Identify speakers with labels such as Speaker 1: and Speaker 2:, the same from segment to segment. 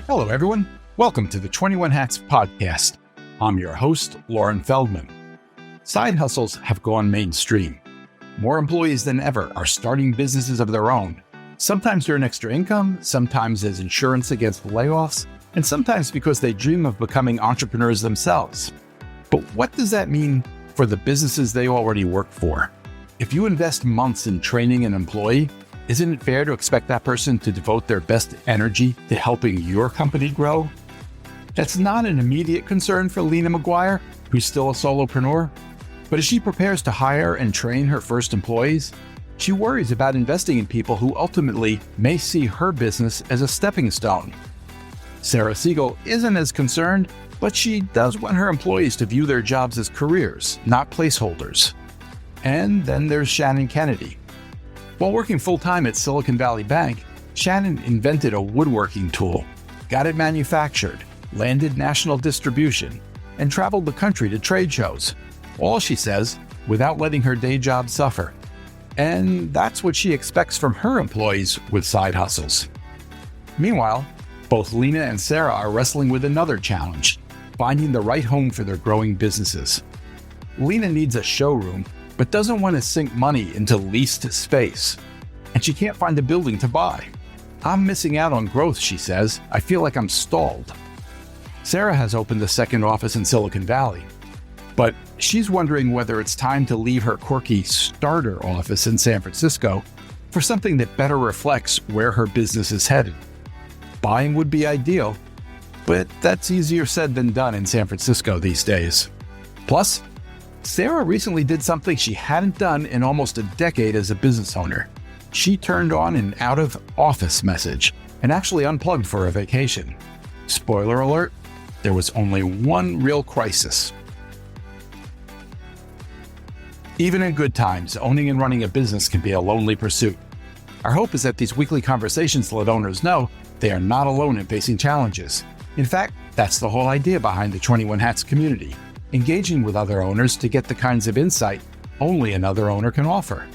Speaker 1: Hello, everyone. Welcome to the 21 Hats podcast. I'm your host, Lauren Feldman. Side hustles have gone mainstream. More employees than ever are starting businesses of their own. Sometimes to earn extra income, sometimes as insurance against layoffs, and sometimes because they dream of becoming entrepreneurs themselves. But what does that mean for the businesses they already work for? If you invest months in training an employee, isn't it fair to expect that person to devote their best energy to helping your company grow? That's not an immediate concern for Lena McGuire, who's still a solopreneur. But as she prepares to hire and train her first employees, she worries about investing in people who ultimately may see her business as a stepping stone. Sarah Segal isn't as concerned, but she does want her employees to view their jobs as careers, not placeholders. And then there's Channon Kennedy. While working full-time at Silicon Valley Bank, Channon invented a woodworking tool, got it manufactured, landed national distribution, and traveled the country to trade shows. All, she says, without letting her day job suffer. And that's what she expects from her employees with side hustles. Meanwhile, both Lena and Sarah are wrestling with another challenge, finding the right home for their growing businesses. Lena needs a showroom, but doesn't want to sink money into leased space. And she can't find a building to buy. I'm missing out on growth, she says. I feel like I'm stalled. Sarah has opened a second office in Silicon Valley, but she's wondering whether it's time to leave her quirky starter office in San Francisco for something that better reflects where her business is headed. Buying would be ideal, but that's easier said than done in San Francisco these days. Plus, Sarah recently did something she hadn't done in almost a decade as a business owner. She turned on an out-of-office message and actually unplugged for a vacation. Spoiler alert, there was only one real crisis. Even in good times, owning and running a business can be a lonely pursuit. Our hope is that these weekly conversations let owners know they are not alone in facing challenges. In fact, that's the whole idea behind the 21 Hats community. Engaging with other owners to get the kinds of insight only another owner can offer.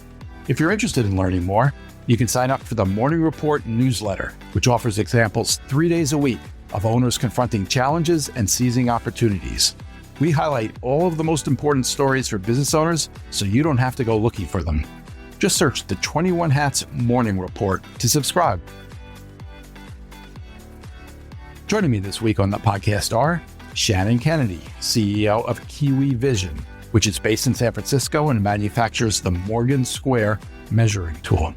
Speaker 1: If you're interested in learning more, you can sign up for the Morning Report newsletter, which offers examples 3 days a week of owners confronting challenges and seizing opportunities. We highlight all of the most important stories for business owners so you don't have to go looking for them. Just search the 21 Hats Morning Report to subscribe. Joining me this week on the podcast are Channon Kennedy, CEO of Kiwi Vision, which is based in San Francisco and manufactures the Morgan Square measuring tool.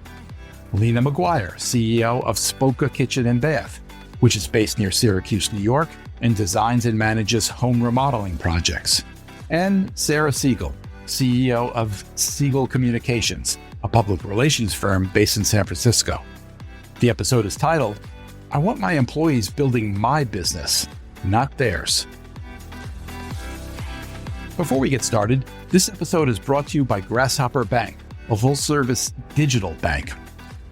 Speaker 1: Lena McGuire, CEO of Spoka Kitchen and Bath, which is based near Syracuse, New York, and designs and manages home remodeling projects. And Sarah Segal, CEO of Segal Communications, a public relations firm based in San Francisco. The episode is titled, I Want My Employees Building My Business, Not Theirs. Before we get started, this episode is brought to you by Grasshopper Bank, a full-service digital bank.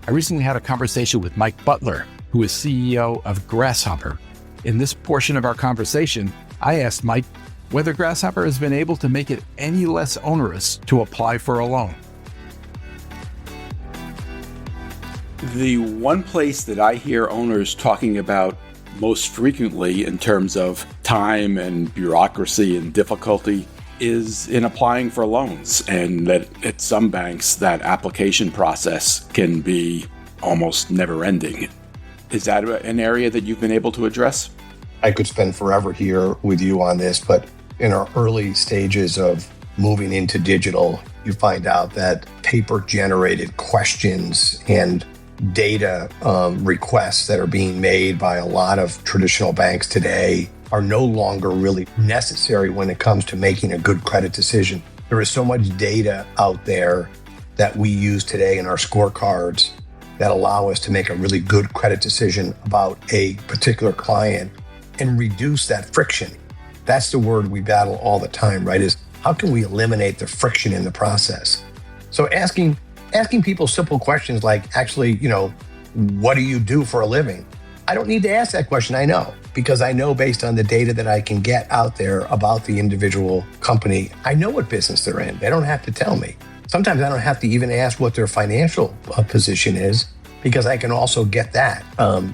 Speaker 1: I recently had a conversation with Mike Butler, who is CEO of Grasshopper. In this portion of our conversation, I asked Mike whether Grasshopper has been able to make it any less onerous to apply for a loan. The one place that I hear owners talking about most frequently in terms of time and bureaucracy and difficulty is in applying for loans, and that at some banks that application process can be almost never-ending. Is that an area that you've been able to address?
Speaker 2: I could spend forever here with you on this, but in our early stages of moving into digital, you find out that paper-generated questions and data requests that are being made by a lot of traditional banks today are no longer really necessary when it comes to making a good credit decision. There is so much data out there that we use today in our scorecards that allow us to make a really good credit decision about a particular client and reduce that friction. That's the word we battle all the time, right? Is how can we eliminate the friction in the process? So asking people simple questions like, actually, what do you do for a living? I don't need to ask that question, I know, because I know based on the data that I can get out there about the individual company, I know what business they're in. They don't have to tell me. Sometimes I don't have to even ask what their financial position is. because I can also get that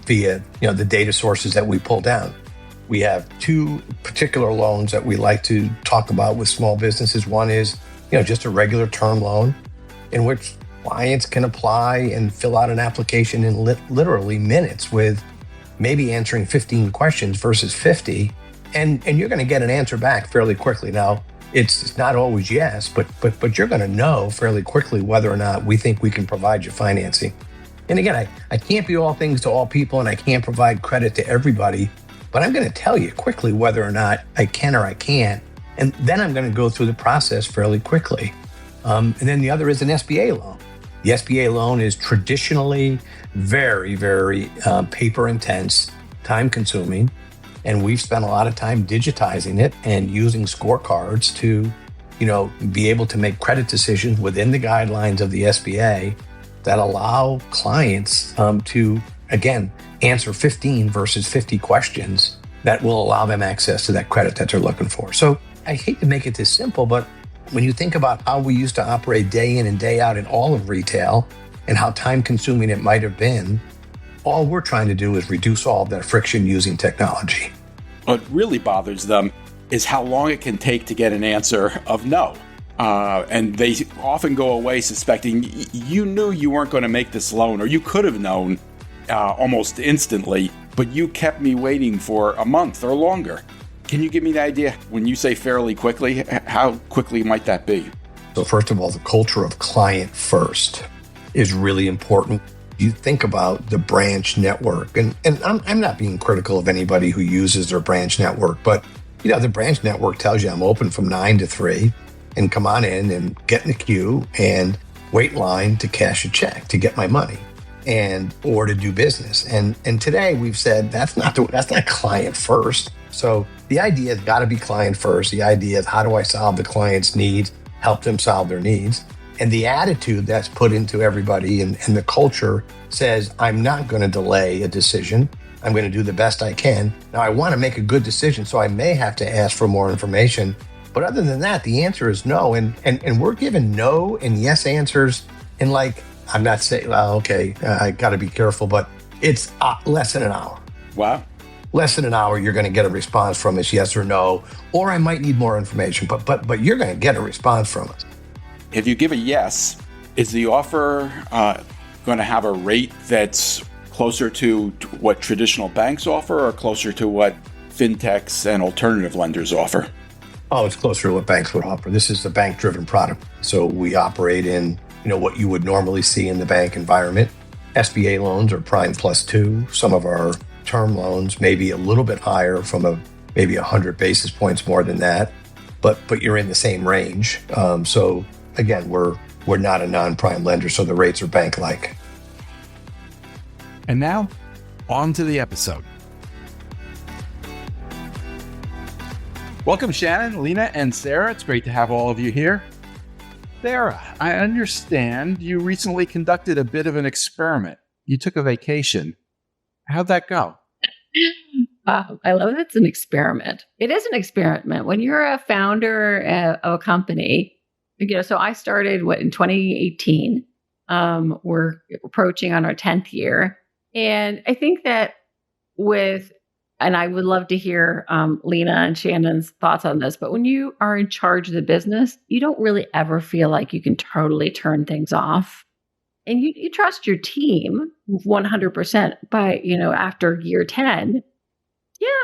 Speaker 2: via the data sources that we pull down. We have two particular loans that we like to talk about with small businesses. One is just a regular term loan in which clients can apply and fill out an application in literally minutes with maybe answering 15 questions versus 50. And you're going to get an answer back fairly quickly. Now, it's not always yes, but you're going to know fairly quickly whether or not we think we can provide you financing. And again, I can't be all things to all people, and I can't provide credit to everybody, but I'm going to tell you quickly whether or not I can or I can't. And then I'm going to go through the process fairly quickly. And then the other is an SBA loan. The SBA loan is traditionally very, very paper intense, time consuming. And we've spent a lot of time digitizing it and using scorecards to, be able to make credit decisions within the guidelines of the SBA that allow clients to, again, answer 15 versus 50 questions that will allow them access to that credit that they're looking for. So I hate to make it this simple, but when you think about how we used to operate day in and day out in all of retail and how time consuming it might have been, all we're trying to do is reduce all of that friction using technology.
Speaker 1: What really bothers them is how long it can take to get an answer of no. And they often go away suspecting you knew you weren't going to make this loan, or you could have known almost instantly, but you kept me waiting for a month or longer. Can you give me an idea, when you say fairly quickly, how quickly might that be?
Speaker 2: So first of all, the culture of client first is really important. You think about the branch network, and I'm not being critical of anybody who uses their branch network, but the branch network tells you I'm open from 9 to 3 and come on in and get in the queue and wait in line to cash a check to get my money or to do business. And today we've said that's not client first. So the idea has got to be client first. The idea is, how do I solve the client's needs, help them solve their needs? And the attitude that's put into everybody and the culture says, I'm not going to delay a decision. I'm going to do the best I can. Now, I want to make a good decision, so I may have to ask for more information. But other than that, the answer is no. And we're given no and yes answers in, like, I'm not saying, well, okay, I got to be careful, but it's less than an hour.
Speaker 1: Wow.
Speaker 2: Less than an hour, you're going to get a response from us, yes or no, or I might need more information, but you're going to get a response from us.
Speaker 1: If you give a yes, is the offer going to have a rate that's closer to what traditional banks offer, or closer to what fintechs and alternative lenders offer?
Speaker 2: Oh, it's closer to what banks would offer. This is a bank-driven product. So we operate in, what you would normally see in the bank environment. SBA loans are prime +2. Some of our term loans may be a little bit higher, from maybe 100 basis points more than that, but you're in the same range. So again, we're not a non-prime lender, so the rates are bank-like.
Speaker 1: And now, on to the episode. Welcome, Shannon, Lena, and Sarah. It's great to have all of you here. Sarah, I understand you recently conducted a bit of an experiment. You took a vacation. How'd that go?
Speaker 3: Wow, I love that it's an experiment. It is an experiment. When you're a founder of a company, so I started in 2018. We're approaching on our 10th year. And I think that and I would love to hear Lena and Shannon's thoughts on this, but when you are in charge of the business, you don't really ever feel like you can totally turn things off. And you trust your team 100%. But, after year 10,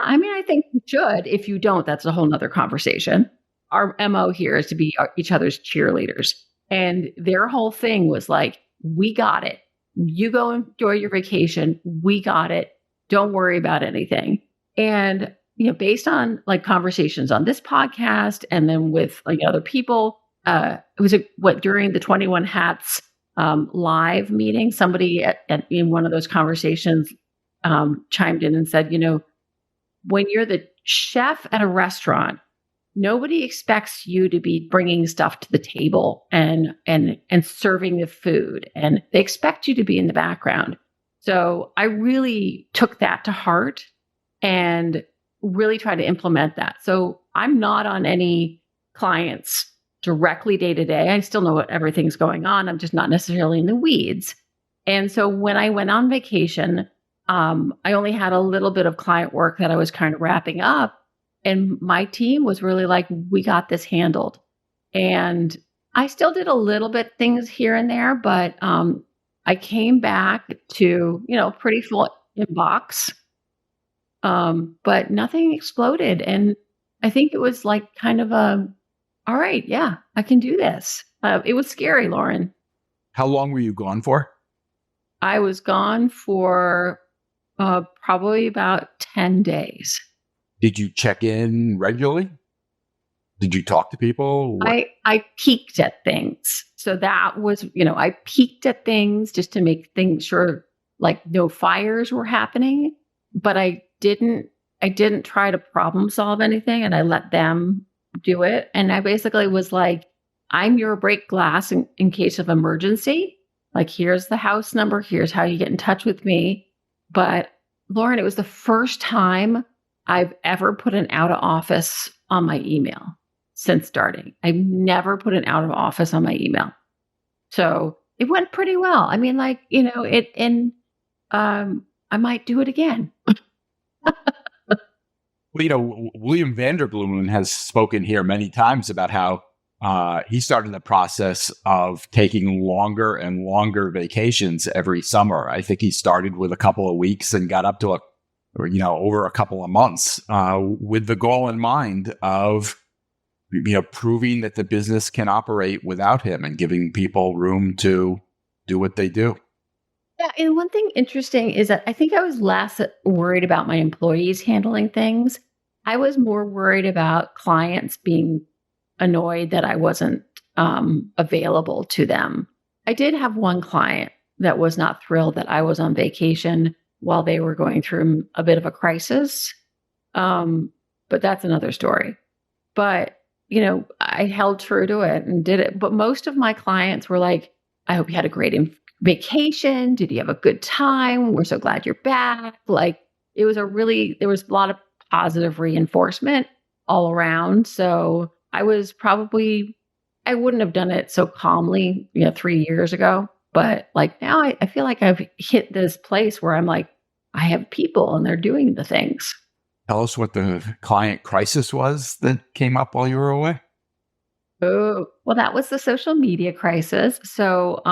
Speaker 3: I think you should. If you don't, that's a whole nother conversation. Our MO here is to be each other's cheerleaders. And their whole thing was like, we got it. You go enjoy your vacation. We got it. Don't worry about anything. And, based on like conversations on this podcast and then with like other people, it was during the 21 Hats live meeting, somebody in one of those conversations chimed in and said, when you're the chef at a restaurant, nobody expects you to be bringing stuff to the table and serving the food, and they expect you to be in the background. So I really took that to heart and really tried to implement that. So I'm not on any clients directly day to day. I still know what everything's going on. I'm just not necessarily in the weeds. And so when I went on vacation, I only had a little bit of client work that I was kind of wrapping up. And my team was really like, we got this handled. And I still did a little bit things here and there, but I came back to, pretty full inbox. But nothing exploded. And I think it was like kind of all right, yeah, I can do this. It was scary, Lauren.
Speaker 1: How long were you gone for?
Speaker 3: I was gone for probably about 10 days.
Speaker 1: Did you check in regularly? Did you talk to people?
Speaker 3: I peeked at things. So that was, I peeked at things just to make things sure like no fires were happening, but I didn't try to problem solve anything, and I let them do it. And I basically was like, I'm your break glass in case of emergency. Like, here's the house number. Here's how you get in touch with me. But Lauren, it was the first time I've ever put an out of office on my email since starting. I've never put an out of office on my email. So it went pretty well. I mean, like, I might do it again.
Speaker 1: Well, William Vanderbloemen has spoken here many times about how he started the process of taking longer and longer vacations every summer. I think he started with a couple of weeks and got up to over a couple of months with the goal in mind of, proving that the business can operate without him and giving people room to do what they do.
Speaker 3: Yeah. And one thing interesting is that I think I was less worried about my employees handling things. I was more worried about clients being annoyed that I wasn't available to them. I did have one client that was not thrilled that I was on vacation while they were going through a bit of a crisis. But that's another story. But, I held true to it and did it. But most of my clients were like, I hope you had a great vacation. Did you have a good time? We're so glad you're back. Like, there was a lot of positive reinforcement all around. So I wouldn't have done it so calmly, 3 years ago. But like now I feel like I've hit this place where I'm like, I have people and they're doing the things.
Speaker 1: Tell us what the client crisis was that came up while you were away.
Speaker 3: Oh, well, that was the social media crisis. So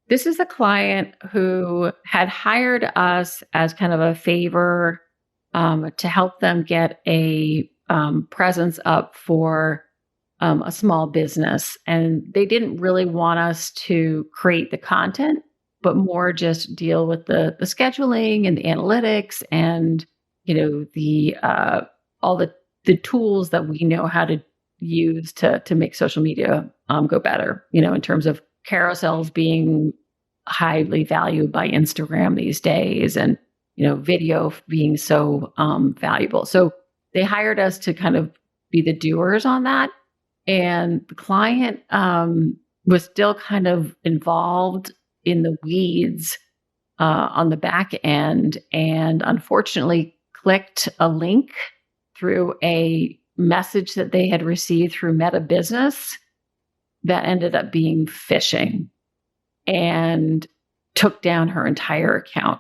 Speaker 3: this is a client who had hired us as kind of a favor to help them get a presence up for a small business. And they didn't really want us to create the content, but more just deal with the scheduling and the analytics and, all the tools that we know how to use to make social media go better, in terms of carousels being highly valued by Instagram these days and, video being so valuable. So they hired us to kind of be the doers on that. And the client was still kind of involved in the weeds on the back end, and unfortunately clicked a link through a message that they had received through Meta Business that ended up being phishing, and took down her entire account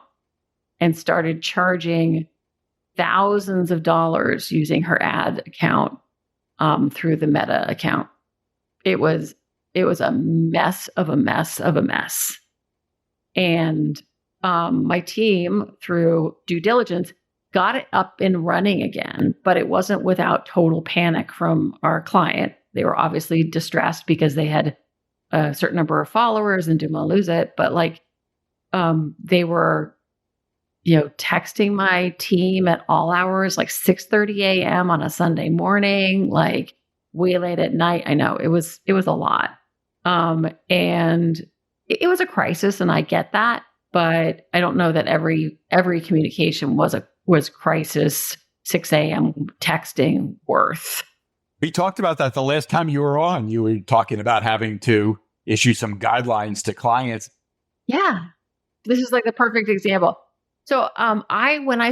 Speaker 3: and started charging thousands of dollars using her ad account through the Meta account. It was a mess of a mess of a mess. And my team, through due diligence, got it up and running again, but it wasn't without total panic from our client. They were obviously distressed because they had a certain number of followers and didn't want to lose it. But they were, texting my team at all hours, like 6:30 a.m. on a Sunday morning, like way late at night. I know it was a lot. And it was a crisis, and I get that, but I don't know that every communication was crisis 6 a.m. texting worth.
Speaker 1: We talked about that the last time you were on. You were talking about having to issue some guidelines to clients.
Speaker 3: Yeah, this is like the perfect example. So when I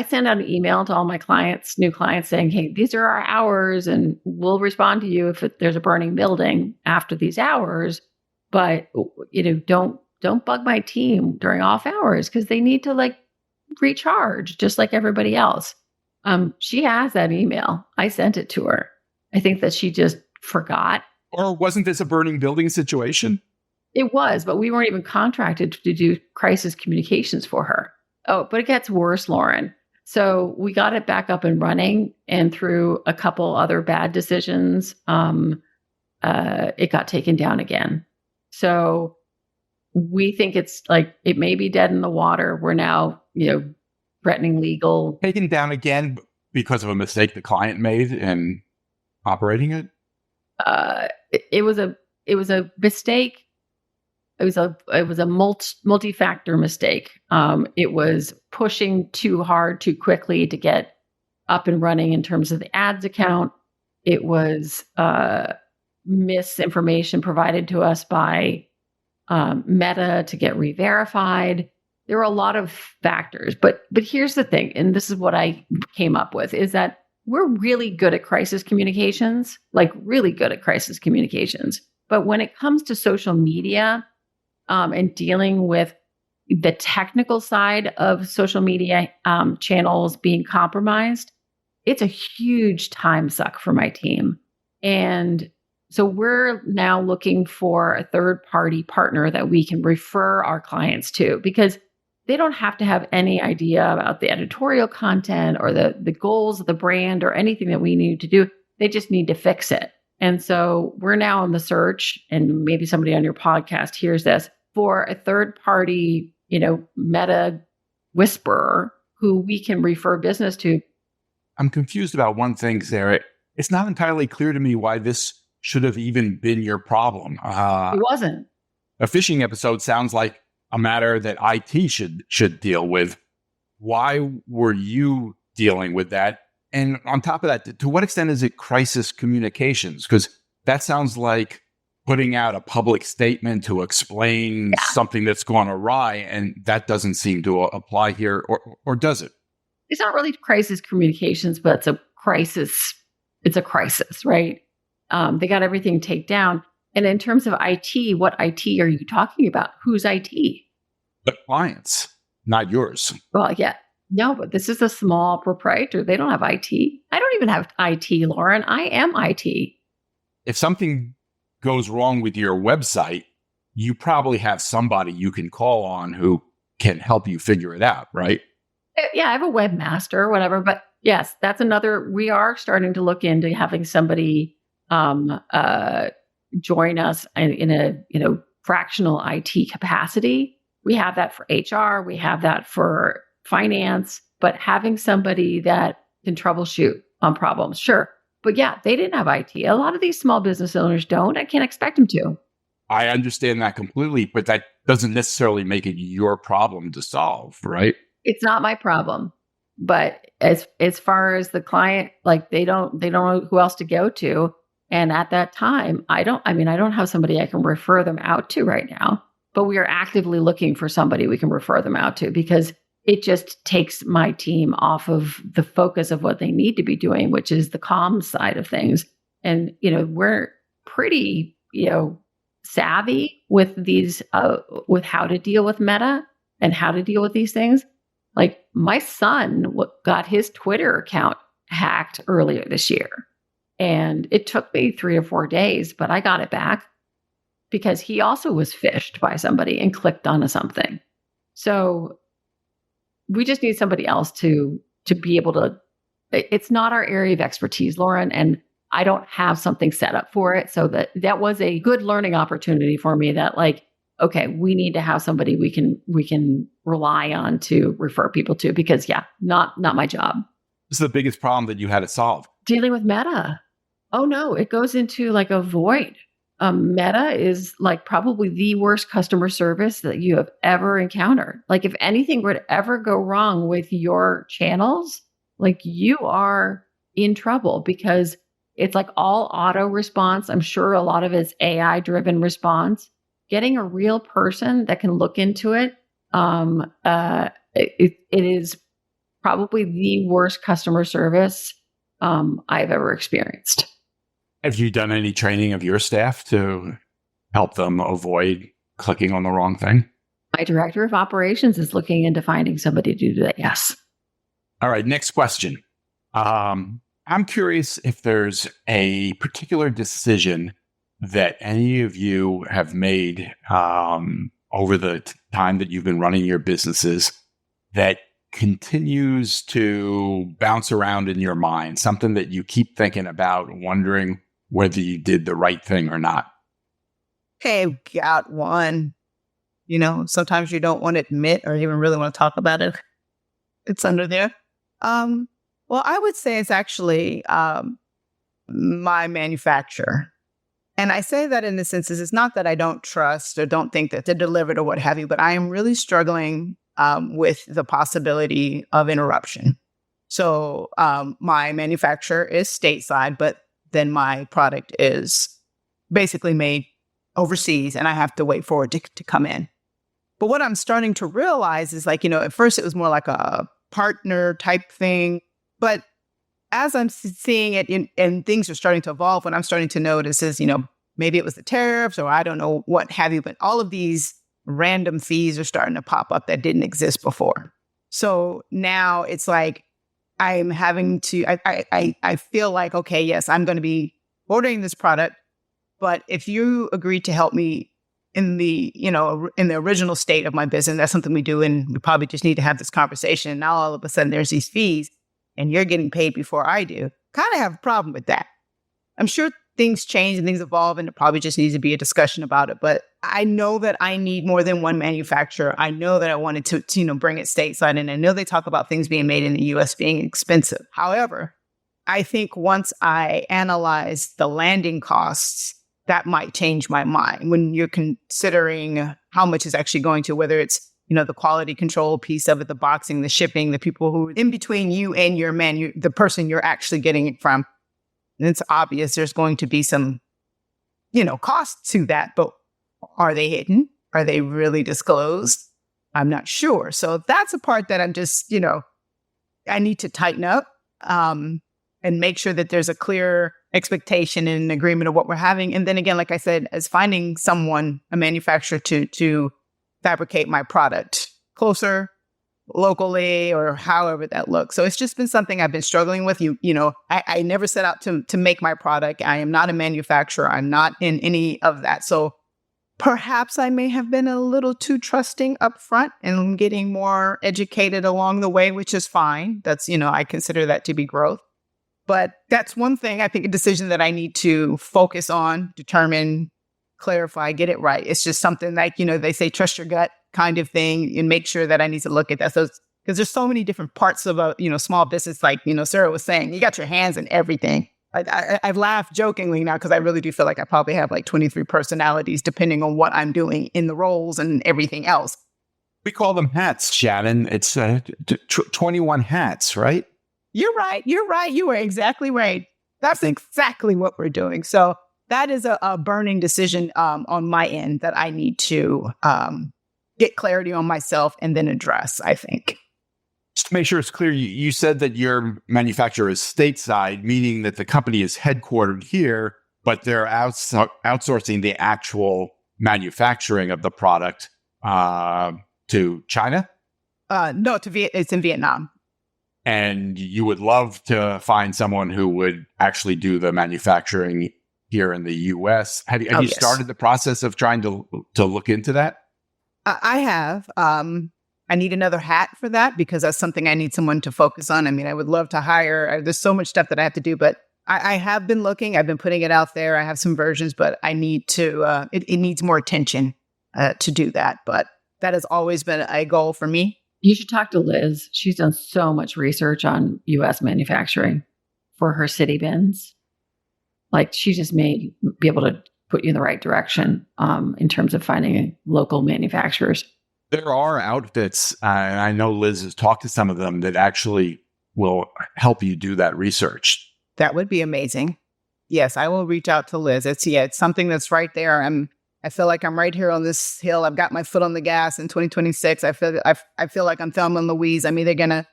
Speaker 3: send out an email to all my clients, new clients, saying, hey, these are our hours and we'll respond to you if there's a burning building after these hours, but don't don't bug my team during off hours because they need to like recharge just like everybody else. She has that email. I sent it to her. I think that she just forgot.
Speaker 1: Or wasn't this a burning building situation?
Speaker 3: It was, but we weren't even contracted to do crisis communications for her. Oh, but it gets worse, Lauren. So we got it back up and running, and through a couple other bad decisions, it got taken down again. So we think it's like it may be dead in the water. We're now, threatening legal.
Speaker 1: Taken down again because of a mistake the client made in operating it?
Speaker 3: It was a mistake. It was a multi-factor mistake. It was pushing too hard, too quickly to get up and running in terms of the ads account. It was misinformation provided to us by Meta to get re-verified. There were a lot of factors, but here's the thing, and this is what I came up with, is that we're really good at crisis communications, like really good at crisis communications. But when it comes to social media and dealing with the technical side of social media channels being compromised, it's a huge time suck for my team. And so we're now looking for a third-party partner that we can refer our clients to, because they don't have to have any idea about the editorial content or the goals of the brand or anything that we need to do. They just need to fix it. And so we're now on the search, and maybe somebody on your podcast hears this, for a third-party, Meta whisperer who we can refer business to.
Speaker 1: I'm confused about one thing, Sarah. It's not entirely clear to me why this should have even been your problem.
Speaker 3: It wasn't.
Speaker 1: A phishing episode sounds like a matter that IT should deal with. Why were you dealing with that? And on top of that, to what extent is it crisis communications? Because that sounds like putting out a public statement to explain something that's gone awry, and that doesn't seem to apply here, or does it?
Speaker 3: It's not really crisis communications, but it's a crisis. It's a crisis, right? They got everything taken down. And in terms of IT, what IT are you talking about? Who's IT?
Speaker 1: The clients, not yours.
Speaker 3: Well, yeah. No, but this is a small proprietor. They don't have IT. I don't even have IT, Lauren. I am IT.
Speaker 1: If something goes wrong with your website, you probably have somebody you can call on who can help you figure it out, right?
Speaker 3: Yeah, I have a webmaster or whatever. But yes, that's another. We are starting to look into having somebody join us in a fractional IT capacity. We have that for HR. We have that for finance. But having somebody that can troubleshoot on problems, sure. But yeah, they didn't have IT. A lot of these small business owners don't. I can't expect them to.
Speaker 1: I understand that completely, but that doesn't necessarily make it your problem to solve, right?
Speaker 3: It's not my problem. But as far as the client, like they don't know who else to go to. And at that time, I don't have somebody I can refer them out to right now, but we are actively looking for somebody we can refer them out to, because it just takes my team off of the focus of what they need to be doing, which is the comms side of things. And, we're pretty, savvy with these, with how to deal with Meta and how to deal with these things. Like my son got his Twitter account hacked earlier this year. And it took me 3 or 4 days, but I got it back because he also was phished by somebody and clicked onto something. So we just need somebody else to be able to, it's not our area of expertise, Lauren, and I don't have something set up for it. So that was a good learning opportunity for me, that like, okay, we need to have somebody we can rely on to refer people to, because not my job.
Speaker 1: This is the biggest problem that you had to solve.
Speaker 3: Dealing with Meta. Oh no, it goes into like a void. Meta is like probably the worst customer service that you have ever encountered. Like if anything were to ever go wrong with your channels, like you are in trouble, because it's like all auto response. I'm sure a lot of it's AI driven response. Getting a real person that can look into it, it is probably the worst customer service I've ever experienced.
Speaker 1: Have you done any training of your staff to help them avoid clicking on the wrong thing?
Speaker 3: My director of operations is looking into finding somebody to do that. Yes.
Speaker 1: All right, next question. I'm curious if there's a particular decision that any of you have made over the time that you've been running your businesses that continues to bounce around in your mind, something that you keep thinking about, wondering whether you did the right thing or not.
Speaker 4: Okay, got one. Sometimes you don't want to admit or even really want to talk about it. It's under there. Well, I would say it's actually my manufacturer. And I say that in the sense is it's not that I don't trust or don't think that they're delivered or what have you, but I am really struggling with the possibility of interruption. So my manufacturer is stateside, but then my product is basically made overseas and I have to wait for it to come in. But what I'm starting to realize is at first it was more like a partner type thing. But as I'm seeing it and things are starting to evolve, what I'm starting to notice is, maybe it was the tariffs or I don't know what have you, but all of these random fees are starting to pop up that didn't exist before. So now it's like I'm having to, I feel like, okay, yes, I'm going to be ordering this product, but if you agree to help me in the original state of my business, that's something we do. And we probably just need to have this conversation. And now all of a sudden there's these fees and you're getting paid before I do. Kind of have a problem with that. I'm sure things change and things evolve and it probably just needs to be a discussion about it. But I know that I need more than one manufacturer. I know that I wanted to bring it stateside. And I know they talk about things being made in the US being expensive. However, I think once I analyze the landing costs, that might change my mind when you're considering how much is actually going to, whether it's, the quality control piece of it, the boxing, the shipping, the people who are in between you and your the person you're actually getting it from. And it's obvious there's going to be some, cost to that, but are they hidden? Are they really disclosed? I'm not sure. So that's a part that I'm just, I need to tighten up and make sure that there's a clear expectation and agreement of what we're having. And then again, like I said, as finding someone, a manufacturer to fabricate my product closer, locally, or however that looks. So it's just been something I've been struggling with. I never set out to make my product. I am not a manufacturer. I'm not in any of that. So perhaps I may have been a little too trusting up front and getting more educated along the way, which is fine. That's, I consider that to be growth. But that's one thing, I think, a decision that I need to focus on, determine, clarify, get it right. It's just something like, they say, trust your gut kind of thing and make sure that I need to look at that. So, because there's so many different parts of a, small business, like, Sarah was saying, you got your hands in everything. I've laughed jokingly now because I really do feel like I probably have like 23 personalities depending on what I'm doing in the roles and everything else.
Speaker 1: We call them hats, Shannon. It's 21 hats, right?
Speaker 4: You're right. You were exactly right. That's exactly what we're doing. So that is a burning decision on my end that I need to get clarity on myself and then address, I think.
Speaker 1: Just to make sure it's clear, you said that your manufacturer is stateside, meaning that the company is headquartered here, but they're outsourcing the actual manufacturing of the product to China?
Speaker 4: No, it's in Vietnam.
Speaker 1: And you would love to find someone who would actually do the manufacturing here in the U.S. Have you
Speaker 4: Yes.
Speaker 1: started the process of trying to look into that?
Speaker 4: I have. I need another hat for that because that's something I need someone to focus on. I mean, I would love to hire. There's so much stuff that I have to do, but I have been looking. I've been putting it out there. I have some versions, but I need to. It needs more attention to do that. But that has always been a goal for me.
Speaker 3: You should talk to Liz. She's done so much research on U.S. manufacturing for her city bins. Like, she just may be able to put you in the right direction in terms of finding local manufacturers.
Speaker 1: There are outfits, and I know Liz has talked to some of them, that actually will help you do that research.
Speaker 4: That would be amazing. Yes, I will reach out to Liz. It's something that's right there. I feel like I'm right here on this hill. I've got my foot on the gas in 2026. I feel like I'm Thelma and Louise. I'm either going to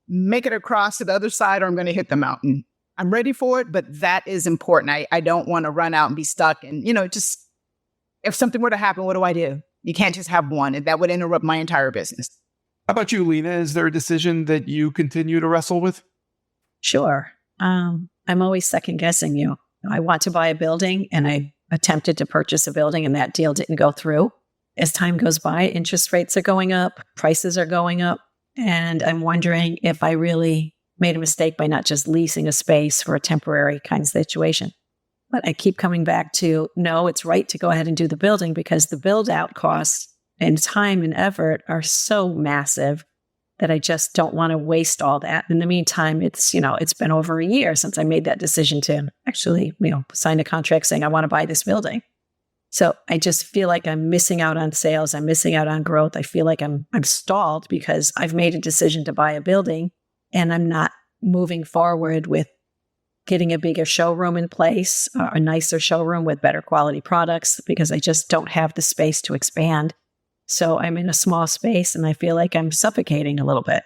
Speaker 4: make it across to the other side or I'm going to hit the mountain. I'm ready for it, but that is important. I don't want to run out and be stuck. And, just if something were to happen, what do I do? You can't just have one, and that would interrupt my entire business.
Speaker 1: How about you, Lena? Is there a decision that you continue to wrestle with?
Speaker 5: Sure. I'm always second guessing you. I want to buy a building, and I attempted to purchase a building, and that deal didn't go through. As time goes by, interest rates are going up, prices are going up, and I'm wondering if I really made a mistake by not just leasing a space for a temporary kind of situation. But I keep coming back to, no, it's right to go ahead and do the building because the build out costs and time and effort are so massive that I just don't want to waste all that. In the meantime, it's been over a year since I made that decision to actually, sign a contract saying I want to buy this building. So I just feel like I'm missing out on sales. I'm missing out on growth. I feel like I'm stalled because I've made a decision to buy a building and I'm not moving forward with getting a bigger showroom in place, a nicer showroom with better quality products, because I just don't have the space to expand. So I'm in a small space and I feel like I'm suffocating a little bit.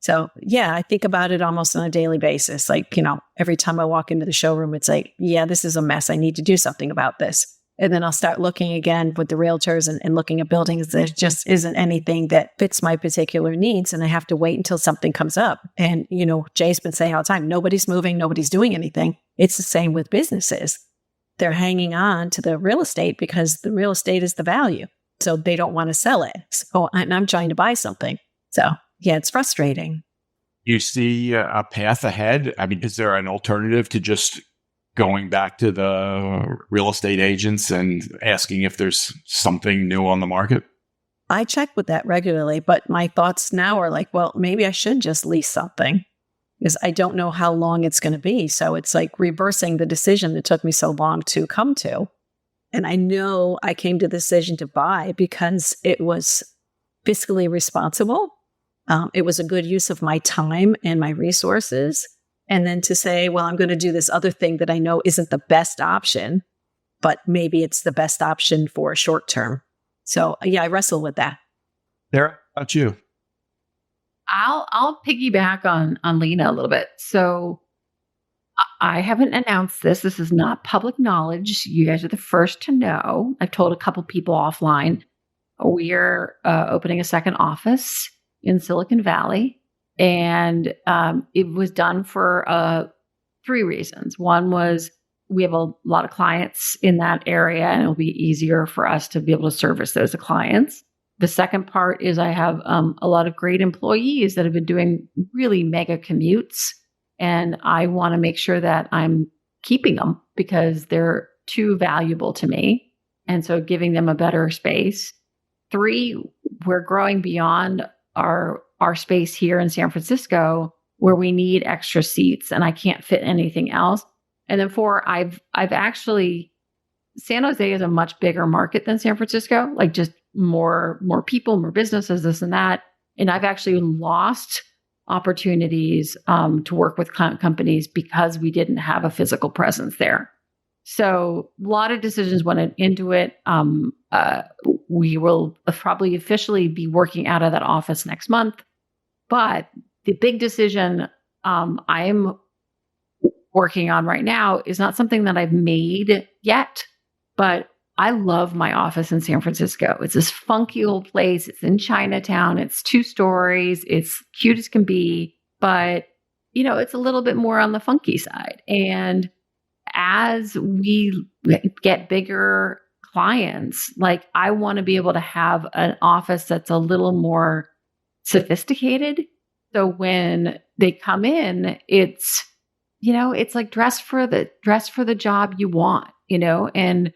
Speaker 5: So yeah, I think about it almost on a daily basis. Like, every time I walk into the showroom, it's like, yeah, this is a mess. I need to do something about this. And then I'll start looking again with the realtors and looking at buildings. There just isn't anything that fits my particular needs. And I have to wait until something comes up. And, Jay's been saying all the time, nobody's moving, nobody's doing anything. It's the same with businesses. They're hanging on to the real estate because the real estate is the value. So they don't want to sell it. So, and I'm trying to buy something. So yeah, it's frustrating.
Speaker 1: You see a path ahead? I mean, is there an alternative to just going back to the real estate agents and asking if there's something new on the market?
Speaker 5: I check with that regularly, but my thoughts now are like, well, maybe I should just lease something because I don't know how long it's going to be. So it's like reversing the decision that took me so long to come to. And I know I came to the decision to buy because it was fiscally responsible. It was a good use of my time and my resources. And then to say, well, I'm going to do this other thing that I know isn't the best option, but maybe it's the best option for a short term. So yeah, I wrestle with that.
Speaker 1: Sarah, how about you?
Speaker 3: I'll piggyback on Lena a little bit. So I haven't announced this. This is not public knowledge. You guys are the first to know. I've told a couple people offline. We're opening a second office in Silicon Valley. And it was done for 3 reasons. One was we have a lot of clients in that area, and it'll be easier for us to be able to service those clients. The second part is I have a lot of great employees that have been doing really mega commutes, and I want to make sure that I'm keeping them because they're too valuable to me. And so giving them a better space. 3, we're growing beyond our space here in San Francisco where we need extra seats and I can't fit anything else. And then 4, I've actually, San Jose is a much bigger market than San Francisco, like just more people, more businesses, this and that. And I've actually lost opportunities to work with companies because we didn't have a physical presence there. So a lot of decisions went into it. We will probably officially be working out of that office next month. But the big decision I'm working on right now is not something that I've made yet, but I love my office in San Francisco. It's this funky old place. It's in Chinatown. It's 2 stories. It's cute as can be, but it's a little bit more on the funky side. And as we get bigger clients, like I want to be able to have an office that's a little more sophisticated. So when they come in, it's like dress for the job you want, and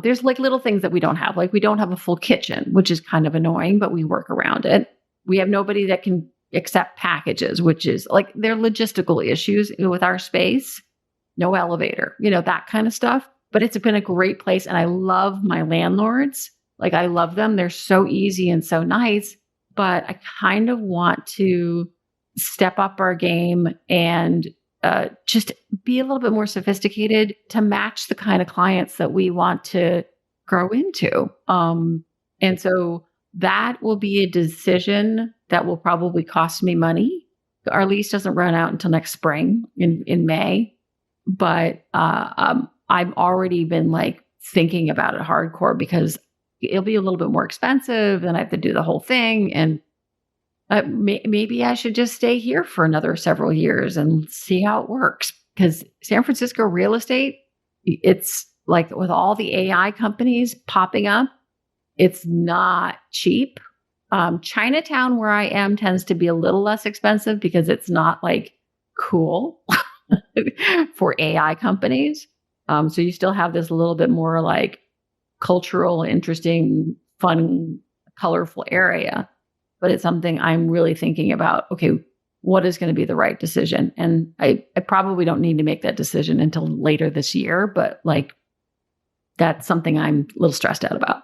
Speaker 3: there's like little things that we don't have. Like we don't have a full kitchen, which is kind of annoying, but we work around it. We have nobody that can accept packages, which is like they're logistical issues with our space. No elevator, that kind of stuff. But it's been a great place. And I love my landlords. Like I love them. They're so easy and so nice. But I kind of want to step up our game and just be a little bit more sophisticated to match the kind of clients that we want to grow into. And so that will be a decision that will probably cost me money. Our lease doesn't run out until next spring in May. But I've already been like thinking about it hardcore because it'll be a little bit more expensive and I have to do the whole thing. And maybe I should just stay here for another several years and see how it works. Because San Francisco real estate, it's like with all the AI companies popping up, it's not cheap. Chinatown, where I am, tends to be a little less expensive because it's not like cool for AI companies. So you still have this little bit more like cultural, interesting, fun, colorful area. But it's something I'm really thinking about. Okay, what is going to be the right decision? And I probably don't need to make that decision until later this year, but like that's something I'm a little stressed out about.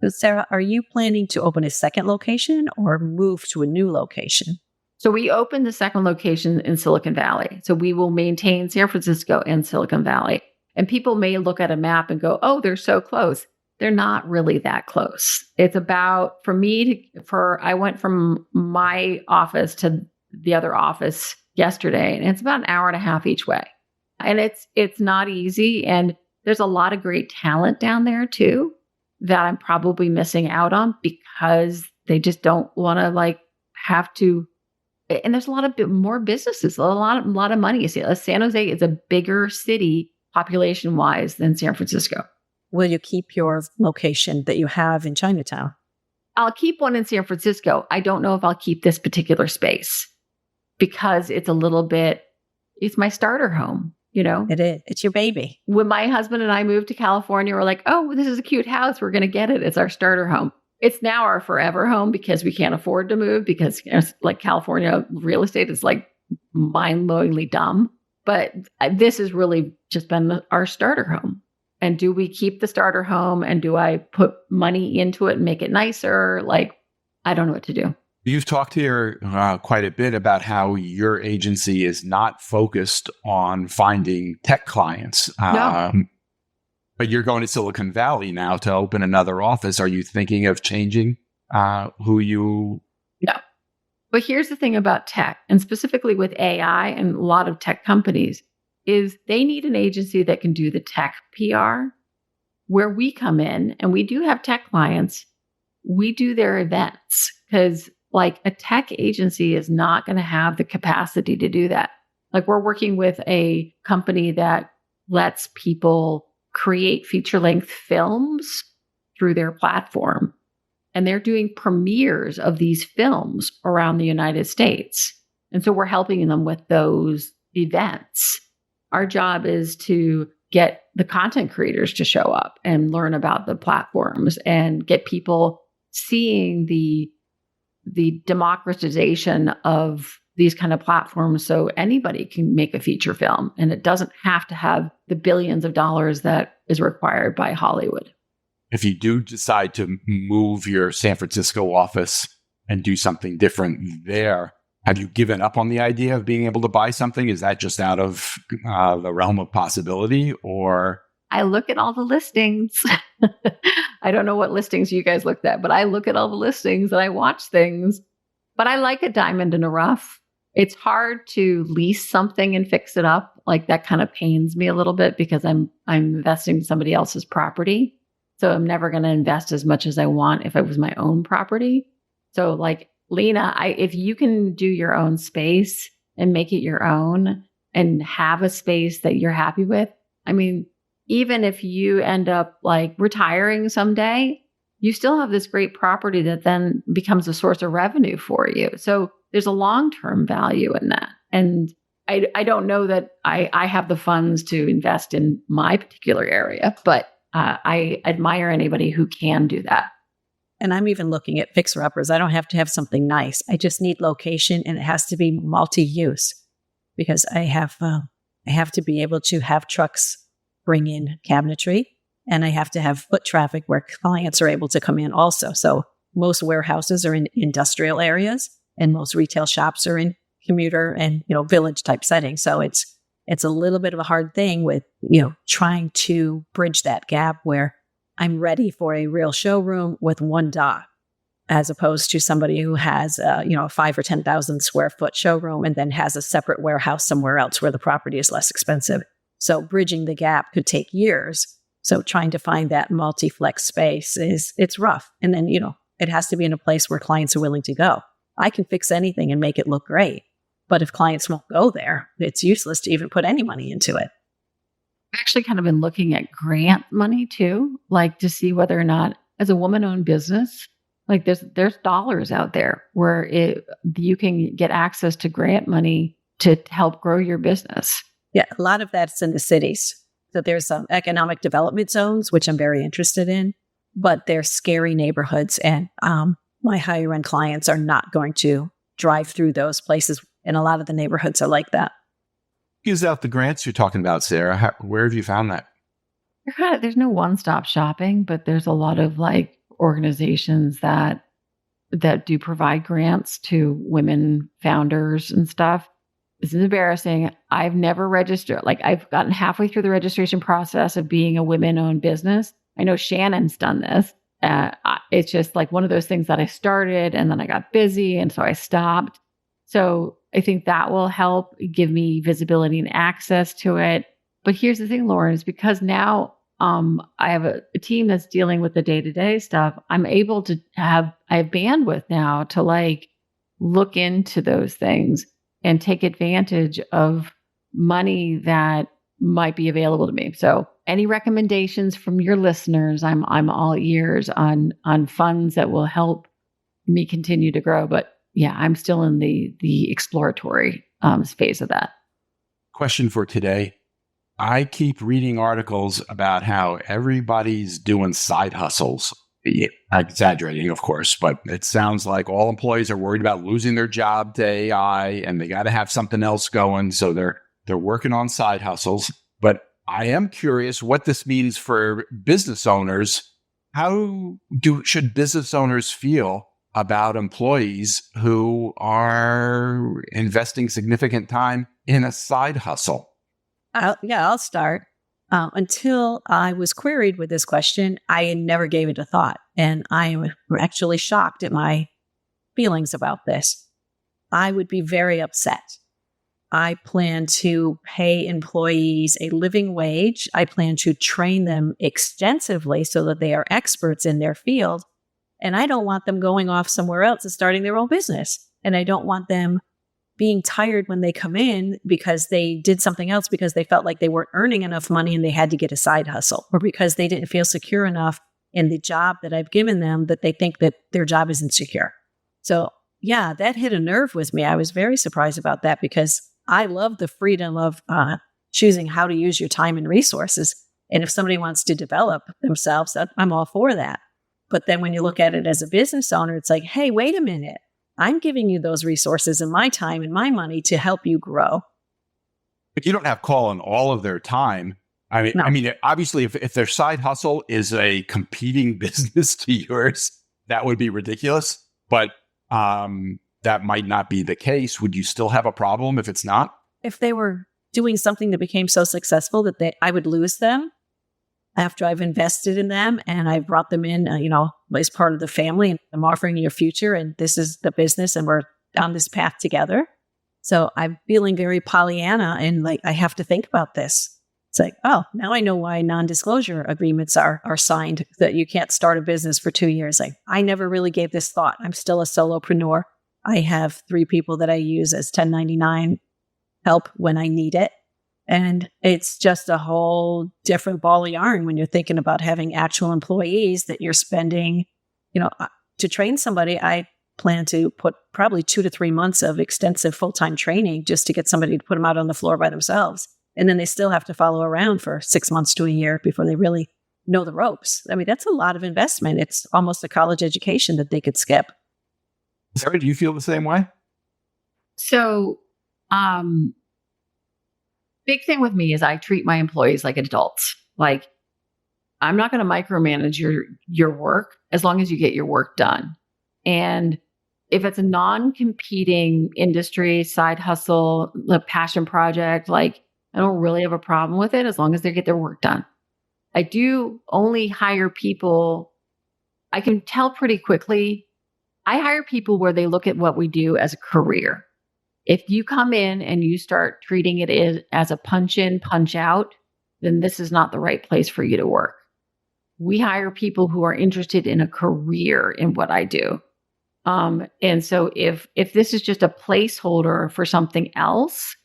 Speaker 5: So Sarah, are you planning to open a second location or move to a new location?
Speaker 3: So we opened the second location in Silicon Valley. So we will maintain San Francisco and Silicon Valley. And people may look at a map and go, oh, they're so close. They're not really that close. It's about, I went from my office to the other office yesterday, and it's about an hour and a half each way. And it's not easy. And there's a lot of great talent down there too that I'm probably missing out on because they just don't want to like have to. And there's a lot of more businesses, a lot of money. You see, San Jose is a bigger city population wise than San Francisco.
Speaker 5: Will you keep your location that you have in Chinatown?
Speaker 3: I'll keep one in San Francisco. I don't know if I'll keep this particular space because it's my starter home, you know?
Speaker 5: It is. It's your baby.
Speaker 3: When my husband and I moved to California, we're like, oh, this is a cute house. We're going to get it. It's our starter home. It's now our forever home because we can't afford to move because like California real estate is like mind-blowingly dumb. But this has really just been our starter home. And do we keep the starter home and do I put money into it and make it nicer? Like, I don't know what to do.
Speaker 1: You've talked here quite a bit about how your agency is not focused on finding tech clients.
Speaker 3: No.
Speaker 1: But you're going to Silicon Valley now to open another office. Are you thinking of changing who you...
Speaker 3: No. But here's the thing about tech, and specifically with AI and a lot of tech companies, is they need an agency that can do the tech PR. Where we come in, and we do have tech clients, we do their events because like a tech agency is not going to have the capacity to do that. Like we're working with a company that lets people create feature-length films through their platform. And they're doing premieres of these films around the United States. And so we're helping them with those events. Our job is to get the content creators to show up and learn about the platforms and get people seeing the democratization of these kind of platforms so anybody can make a feature film. And it doesn't have to have the billions of dollars that is required by Hollywood.
Speaker 1: If you do decide to move your San Francisco office and do something different there, have you given up on the idea of being able to buy something? Is that just out of the realm of possibility, or?
Speaker 3: I look at all the listings. I don't know what listings you guys looked at, but I look at all the listings and I watch things. But I like a diamond in a rough. It's hard to lease something and fix it up. Like that kind of pains me a little bit because I'm investing in somebody else's property. So I'm never going to invest as much as I want if it was my own property. So like Lena, if you can do your own space and make it your own and have a space that you're happy with, I mean, even if you end up like retiring someday, you still have this great property that then becomes a source of revenue for you. So there's a long-term value in that. And I don't know that I have the funds to invest in my particular area, but I admire anybody who can do that.
Speaker 5: And I'm even looking at fixer-uppers. I don't have to have something nice. I just need location, and it has to be multi-use because I have to be able to have trucks bring in cabinetry, and I have to have foot traffic where clients are able to come in also. So most warehouses are in industrial areas, and most retail shops are in commuter and village type settings. So it's a little bit of a hard thing with trying to bridge that gap where I'm ready for a real showroom with one dock, as opposed to somebody who has a 5,000 or 10,000 square foot showroom and then has a separate warehouse somewhere else where the property is less expensive. So bridging the gap could take years. So trying to find that multi-flex space it's rough. And then, it has to be in a place where clients are willing to go. I can fix anything and make it look great. But if clients won't go there, it's useless to even put any money into it.
Speaker 3: I've actually kind of been looking at grant money too, like to see whether or not, as a woman-owned business, like there's dollars out there where you can get access to grant money to help grow your business.
Speaker 5: Yeah, a lot of that's in the cities. So there's some economic development zones, which I'm very interested in, but they're scary neighborhoods. And my higher end clients are not going to drive through those places. And a lot of the neighborhoods are like that.
Speaker 1: Gives out the grants you're talking about, Sarah. Where have you found that?
Speaker 3: There's no one-stop shopping, but there's a lot of like organizations that do provide grants to women founders and stuff. This is embarrassing. I've never registered. Like I've gotten halfway through the registration process of being a women-owned business. I know Shannon's done this. It's just like one of those things that I started and then I got busy and so I stopped. So I think that will help give me visibility and access to it. But here's the thing, Lauren, is because now I have a team that's dealing with the day-to-day stuff. I'm able to I have bandwidth now to like look into those things and take advantage of money that might be available to me. So any recommendations from your listeners, I'm all ears on funds that will help me continue to grow. But yeah, I'm still in the exploratory phase of that.
Speaker 1: Question for today. I keep reading articles about how everybody's doing side hustles. Exaggerating, of course, but it sounds like all employees are worried about losing their job to AI and they got to have something else going. So they're working on side hustles. But I am curious what this means for business owners. How should business owners feel about employees who are investing significant time in a side hustle?
Speaker 5: I'll start. Until I was queried with this question, I never gave it a thought. And I am actually shocked at my feelings about this. I would be very upset. I plan to pay employees a living wage. I plan to train them extensively so that they are experts in their field. And I don't want them going off somewhere else and starting their own business. And I don't want them being tired when they come in because they did something else because they felt like they weren't earning enough money and they had to get a side hustle, or because they didn't feel secure enough in the job that I've given them that they think that their job isn't secure. So yeah, that hit a nerve with me. I was very surprised about that because I love the freedom of choosing how to use your time and resources. And if somebody wants to develop themselves, I'm all for that. But then when you look at it as a business owner, it's like, hey, wait a minute. I'm giving you those resources and my time and my money to help you grow.
Speaker 1: But you don't have call on all of their time.
Speaker 5: No.
Speaker 1: I mean, obviously, if their side hustle is a competing business to yours, that would be ridiculous. But that might not be the case. Would you still have a problem if it's not?
Speaker 5: If they were doing something that became so successful that I would lose them after I've invested in them and I brought them in, as part of the family, and I'm offering you a future and this is the business and we're on this path together. So I'm feeling very Pollyanna and like, I have to think about this. It's like, oh, now I know why non-disclosure agreements are signed, that you can't start a business for 2 years. Like, I never really gave this thought. I'm still a solopreneur. I have 3 people that I use as 1099 help when I need it. And it's just a whole different ball of yarn when you're thinking about having actual employees that you're spending, to train somebody. I plan to put probably 2 to 3 months of extensive full-time training just to get somebody to put them out on the floor by themselves. And then they still have to follow around for 6 months to a year before they really know the ropes. I mean, that's a lot of investment. It's almost a college education that they could skip.
Speaker 1: Sarah, do you feel the same way?
Speaker 3: So, big thing with me is I treat my employees like adults. Like, I'm not going to micromanage your work as long as you get your work done. And if it's a non-competing industry, side hustle, a passion project, like, I don't really have a problem with it as long as they get their work done. I do only hire people. I can tell pretty quickly. I hire people where they look at what we do as a career. If you come in and you start treating it as a punch in, punch out, then this is not the right place for you to work. We hire people who are interested in a career in what I do. And so if this is just a placeholder for something else,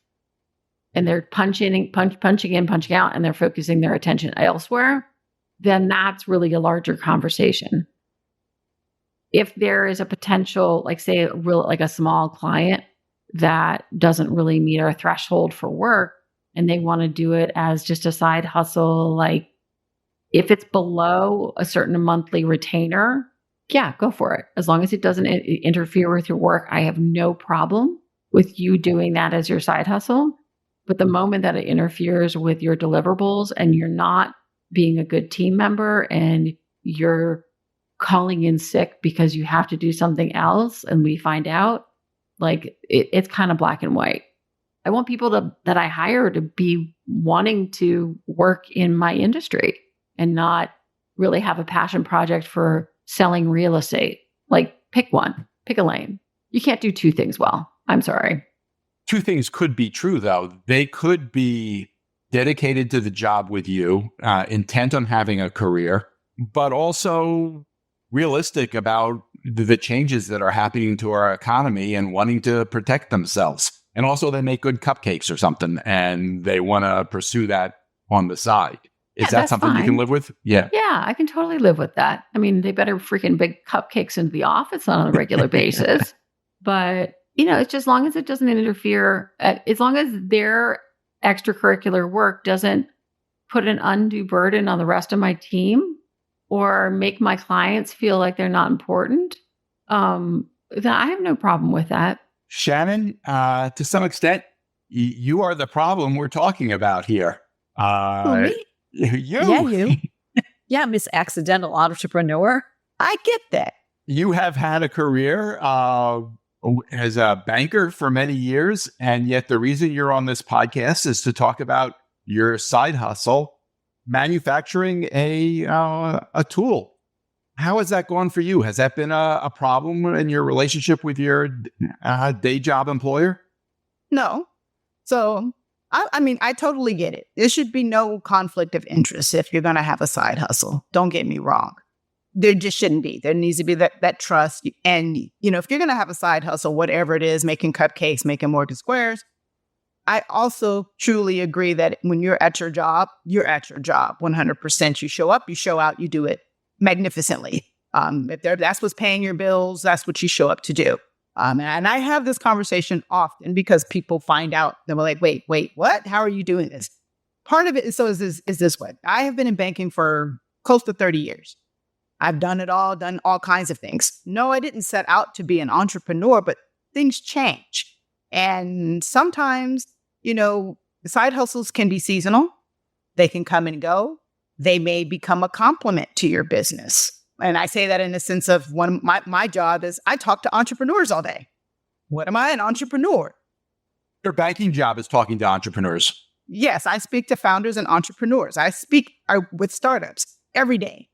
Speaker 3: and they're punching in, punching out, and they're focusing their attention elsewhere, then that's really a larger conversation. If there is a potential, like say a small client that doesn't really meet our threshold for work, and they want to do it as just a side hustle, like if it's below a certain monthly retainer, yeah, go for it. As long as it doesn't interfere with your work, I have no problem with you doing that as your side hustle. But the moment that it interferes with your deliverables and you're not being a good team member and you're calling in sick because you have to do something else and we find out, like it's kind of black and white. I want people that I hire to be wanting to work in my industry and not really have a passion project for selling real estate. Like pick one, pick a lane. You can't do two things well. I'm sorry.
Speaker 1: Two things could be true, though. They could be dedicated to the job with you, intent on having a career, but also realistic about the changes that are happening to our economy and wanting to protect themselves. And also they make good cupcakes or something and they want to pursue that on the side. Is that something you can live with? Yeah.
Speaker 3: Yeah, I can totally live with that. I mean, they better freaking bake cupcakes into the office on a regular basis. But, it's just as long as it doesn't interfere, as long as their extracurricular work doesn't put an undue burden on the rest of my team or make my clients feel like they're not important, then I have no problem with that.
Speaker 1: Channon, to some extent, you are the problem we're talking about here.
Speaker 4: Me?
Speaker 1: You.
Speaker 4: Yeah, you.
Speaker 5: Yeah, Miss Accidental Entrepreneur.
Speaker 4: I get that.
Speaker 1: You have had a career as a banker for many years, and yet the reason you're on this podcast is to talk about your side hustle, manufacturing a tool. How has that gone for you? Has that been a problem in your relationship with your day job employer?
Speaker 4: No. So, I mean, I totally get it. There should be no conflict of interest if you're going to have a side hustle. Don't get me wrong. There just shouldn't be. There needs to be that trust. And, if you're going to have a side hustle, whatever it is, making cupcakes, making mortgage squares, I also truly agree that when you're at your job, you're at your job 100%. You show up, you show out, you do it magnificently. If that's what's paying your bills, that's what you show up to do. And I have this conversation often because people find out, they're like, wait, what? How are you doing this? Part of it is this way. I have been in banking for close to 30 years. I've done it all, done all kinds of things. No, I didn't set out to be an entrepreneur, but things change. And sometimes, side hustles can be seasonal. They can come and go. They may become a complement to your business. And I say that in the sense of my job is I talk to entrepreneurs all day. What am I? An entrepreneur.
Speaker 1: Your banking job is talking to entrepreneurs.
Speaker 4: Yes, I speak to founders and entrepreneurs. I speak with startups every day.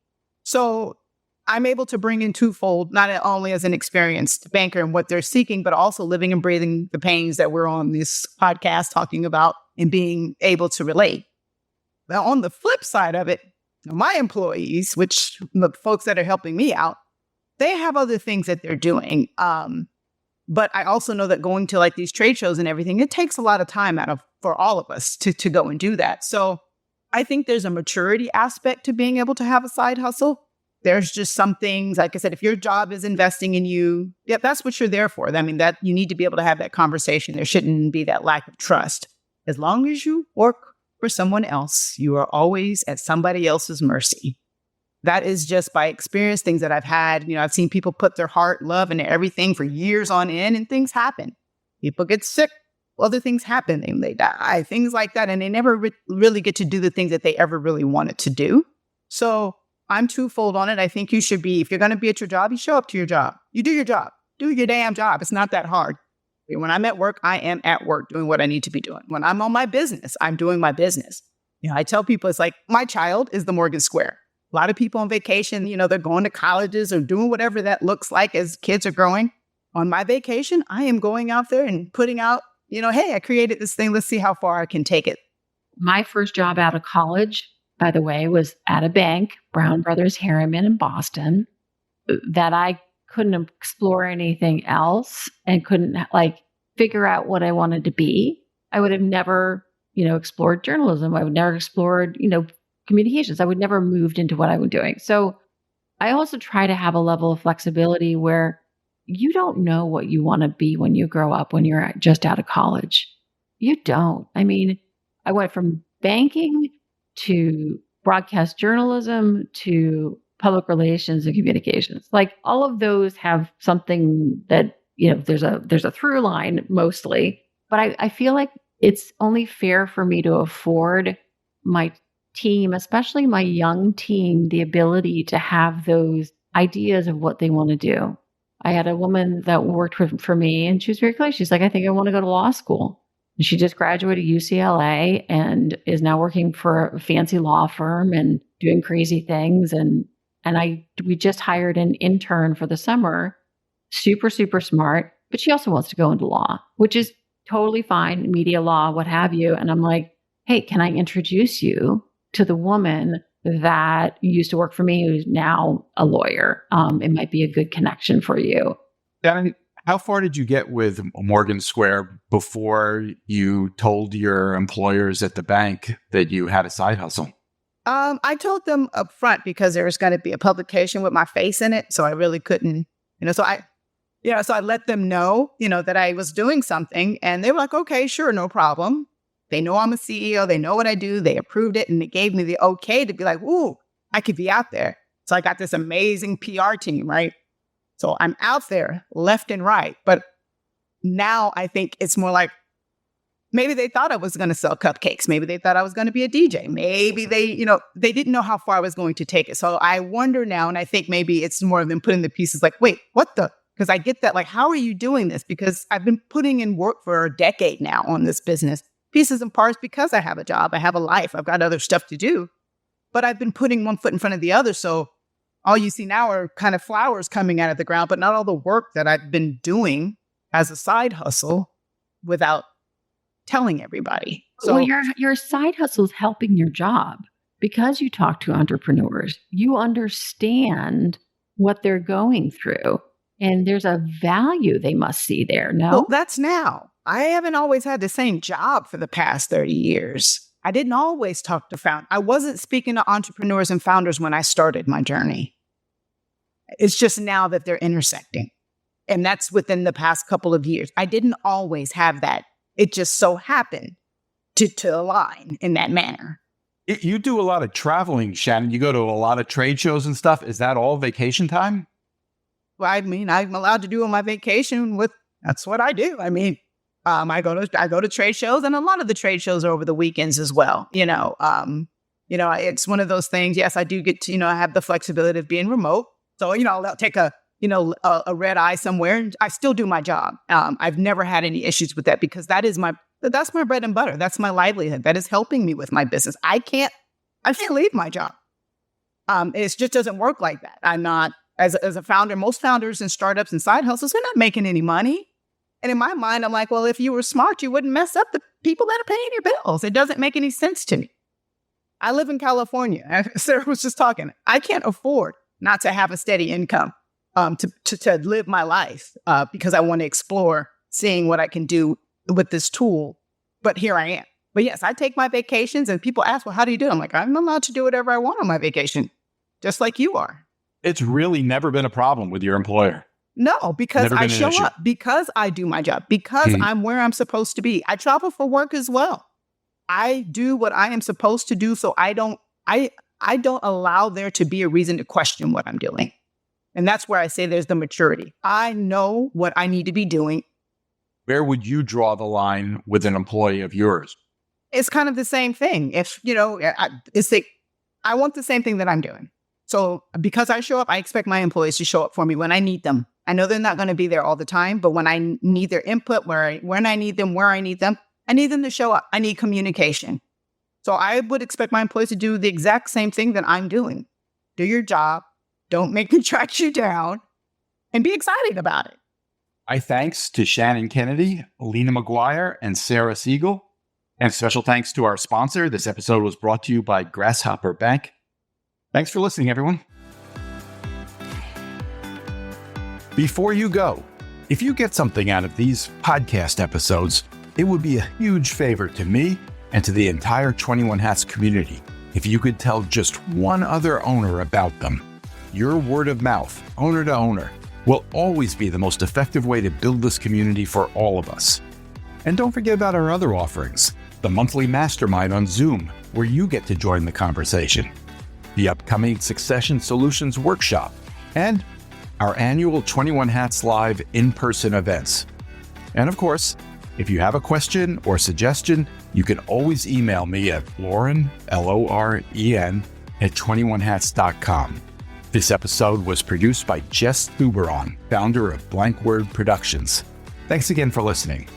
Speaker 4: So I'm able to bring in twofold, not only as an experienced banker and what they're seeking, but also living and breathing the pains that we're on this podcast talking about and being able to relate. Now, on the flip side of it, my employees, which the folks that are helping me out, they have other things that they're doing. But I also know that going to like these trade shows and everything, it takes a lot of time for all of us to go and do that. So I think there's a maturity aspect to being able to have a side hustle. There's just some things, like I said, if your job is investing in you, yeah, that's what you're there for. I mean, that you need to be able to have that conversation. There shouldn't be that lack of trust. As long as you work for someone else, you are always at somebody else's mercy. That is just by experience, things that I've had. I've seen people put their heart, love, and everything for years on end, and things happen. People get sick. Other things happen, and they die, things like that. And they never really get to do the things that they ever really wanted to do. So I'm twofold on it. I think you should be, if you're going to be at your job, you show up to your job. You do your job. Do your damn job. It's not that hard. When I'm at work, I am at work doing what I need to be doing. When I'm on my business, I'm doing my business. I tell people it's like my child is the Morgan Square. A lot of people on vacation, they're going to colleges or doing whatever that looks like as kids are growing. On my vacation, I am going out there and putting out, hey, I created this thing. Let's see how far I can take it.
Speaker 3: My first job out of college, by the way, was at a bank, Brown Brothers Harriman in Boston, that I couldn't explore anything else and couldn't figure out what I wanted to be. I would have never, explored journalism. I would never explored, communications. I would never moved into what I was doing. So I also try to have a level of flexibility where you don't know what you want to be when you grow up, when you're just out of college. You don't. I mean, I went from banking to broadcast journalism to public relations and communications. All of those have something that, there's a through line mostly, but I feel like it's only fair for me to afford my team, especially my young team, the ability to have those ideas of what they want to do. I had a woman that worked for me, and she was very clear. She's like, I think I want to go to law school. And she just graduated UCLA and is now working for a fancy law firm and doing crazy things. And we just hired an intern for the summer, super, super smart, but she also wants to go into law, which is totally fine, media law, what have you. And I'm like, hey, can I introduce you to the woman that used to work for me, who's now a lawyer? It might be a good connection for you.
Speaker 1: Channon, how far did you get with Morgan Square before you told your employers at the bank that you had a side hustle?
Speaker 4: I told them up front because there was going to be a publication with my face in it. So I really couldn't, so I let them know, that I was doing something, and they were like, okay, sure, no problem. They know I'm a CEO. They know what I do. They approved it, and they gave me the okay to be like, ooh, I could be out there. So I got this amazing PR team, right? So I'm out there left and right. But now I think it's more like, maybe they thought I was going to sell cupcakes. Maybe they thought I was going to be a DJ. Maybe they didn't know how far I was going to take it. So I wonder now, and I think maybe it's more of them putting the pieces like, wait, what the? Because I get that, how are you doing this? Because I've been putting in work for a decade now on this business, pieces and parts, because I have a job, I have a life, I've got other stuff to do. But I've been putting one foot in front of the other. So all you see now are kind of flowers coming out of the ground, but not all the work that I've been doing as a side hustle without telling everybody. So
Speaker 3: your side hustle is helping your job because you talk to entrepreneurs. You understand what they're going through, and there's a value they must see there. No,
Speaker 4: well, that's now. I haven't always had the same job for the past 30 years. I didn't always talk to founders. I wasn't speaking to entrepreneurs and founders when I started my journey. It's just now that they're intersecting. And that's within the past couple of years. I didn't always have that. It just so happened to align in that manner.
Speaker 1: You do a lot of traveling, Channon. You go to a lot of trade shows and stuff. Is that all vacation time?
Speaker 4: Well, I mean, I'm allowed to do on my vacation that's what I do. I mean, I go to trade shows, and a lot of the trade shows are over the weekends as well. It's one of those things. Yes, I do get to, I have the flexibility of being remote. So, I'll take a red eye somewhere, and I still do my job. I've never had any issues with that because that's my bread and butter. That's my livelihood. That is helping me with my business. I can't leave my job. It just doesn't work like that. I'm not, as a founder, most founders and startups and side hustles, they're not making any money. And in my mind, I'm like, well, if you were smart, you wouldn't mess up the people that are paying your bills. It doesn't make any sense to me. I live in California. Sarah was just talking. I can't afford not to have a steady income to live my life because I want to explore seeing what I can do with this tool. But here I am. But yes, I take my vacations, and people ask, well, how do you do it? I'm like, I'm allowed to do whatever I want on my vacation, just like you are.
Speaker 1: It's really never been a problem with your employer.
Speaker 4: No, because I show up, because I do my job, because I'm where I'm supposed to be. I travel for work as well. I do what I am supposed to do, so I don't allow there to be a reason to question what I'm doing. And that's where I say there's the maturity. I know what I need to be doing.
Speaker 1: Where would you draw the line with an employee of yours?
Speaker 4: It's kind of the same thing. If, I want the same thing that I'm doing. So because I show up, I expect my employees to show up for me when I need them. I know they're not going to be there all the time, but when I need their input, when I need them, where I need them to show up. I need communication. So I would expect my employees to do the exact same thing that I'm doing. Do your job. Don't make me track you down, and be excited about it.
Speaker 1: My thanks to Channon Kennedy, Lena McGuire, and Sarah Segal. And special thanks to our sponsor. This episode was brought to you by Grasshopper Bank. Thanks for listening, everyone. Before you go, if you get something out of these podcast episodes, it would be a huge favor to me and to the entire 21 Hats community if you could tell just one other owner about them. Your word of mouth, owner to owner, will always be the most effective way to build this community for all of us. And don't forget about our other offerings, the monthly mastermind on Zoom, where you get to join the conversation, the upcoming Succession Solutions Workshop, and our annual 21 Hats Live in-person events. And of course, if you have a question or suggestion, you can always email me at Loren, Loren, at 21hats.com. This episode was produced by Jess Thuberon, founder of Blank Word Productions. Thanks again for listening.